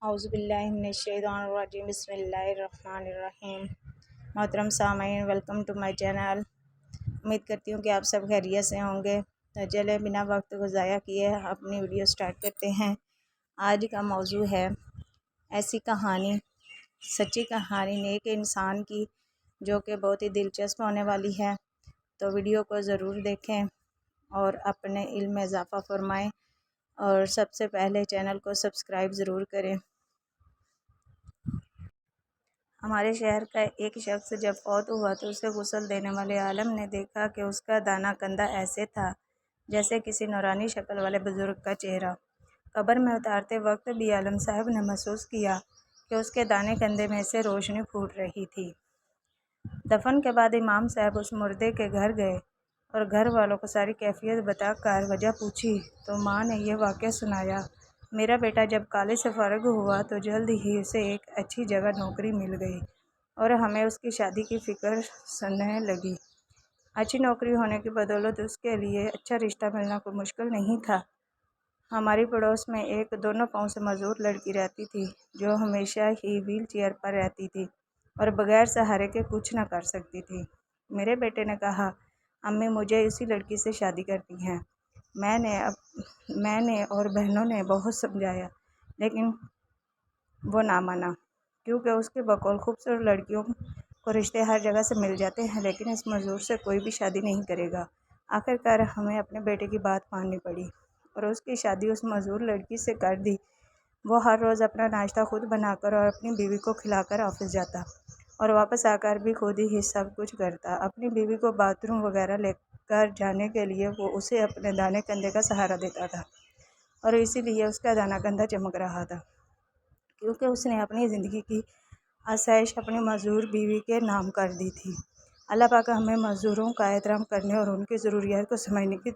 اعوذ باللہ من الشیطان الرجیم بسم اللہ الرحمن الرحیم۔ محترم سامعین، ویلکم ٹو مائی چینل۔ امید کرتی ہوں کہ آپ سب خیریت سے ہوں گے۔ تو چلے بنا وقت کو ضائع کیے اپنی ویڈیو سٹارٹ کرتے ہیں۔ آج کا موضوع ہے ایسی کہانی، سچی کہانی نیک انسان کی، جو کہ بہت ہی دلچسپ ہونے والی ہے۔ تو ویڈیو کو ضرور دیکھیں اور اپنے علم میں اضافہ فرمائیں، اور سب سے پہلے چینل کو سبسکرائب ضرور کریں۔ ہمارے شہر کا ایک شخص جب فوت ہوا تو اسے غسل دینے والے عالم نے دیکھا کہ اس کا دانہ کندھا ایسے تھا جیسے کسی نورانی شکل والے بزرگ کا چہرہ۔ قبر میں اتارتے وقت بھی عالم صاحب نے محسوس کیا کہ اس کے دانے کندھے میں سے روشنی پھوٹ رہی تھی۔ دفن کے بعد امام صاحب اس مردے کے گھر گئے اور گھر والوں کو ساری کیفیت بتا کر وجہ پوچھی تو ماں نے یہ واقعہ سنایا۔ میرا بیٹا جب کالج سے فارغ ہوا تو جلد ہی اسے ایک اچھی جگہ نوکری مل گئی اور ہمیں اس کی شادی کی فکر سننے لگی۔ اچھی نوکری ہونے کی بدولت اس کے لیے اچھا رشتہ ملنا کوئی مشکل نہیں تھا۔ ہماری پڑوس میں ایک دونوں پاؤں سے معذور لڑکی رہتی تھی جو ہمیشہ ہی ویل چیئر پر رہتی تھی اور بغیر سہارے کے کچھ نہ کر سکتی تھی۔ میرے بیٹے نے کہا، امی مجھے اسی لڑکی سے شادی کرنی ہے۔ میں نے اور بہنوں نے بہت سمجھایا لیکن وہ نہ مانا، کیونکہ اس کے بقول خوبصورت لڑکیوں کو رشتے ہر جگہ سے مل جاتے ہیں لیکن اس معذور سے کوئی بھی شادی نہیں کرے گا۔ آخرکار ہمیں اپنے بیٹے کی بات ماننی پڑی اور اس کی شادی اس معذور لڑکی سے کر دی۔ وہ ہر روز اپنا ناشتہ خود بنا کر اور اپنی بیوی کو کھلا کر آفس جاتا اور واپس آ کر بھی خود ہی سب کچھ کرتا۔ اپنی بیوی کو باتھ روم وغیرہ لے کر جانے کے لیے وہ اسے اپنے دانے کندھے کا سہارا دیتا تھا، اور اسی لیے اس کا دانہ کندھا چمک رہا تھا، کیونکہ اس نے اپنی زندگی کی آسائش اپنی معذور بیوی کے نام کر دی تھی۔ اللہ پاک ہمیں معذوروں کا احترام کرنے اور ان کی ضروریات کو سمجھنے کی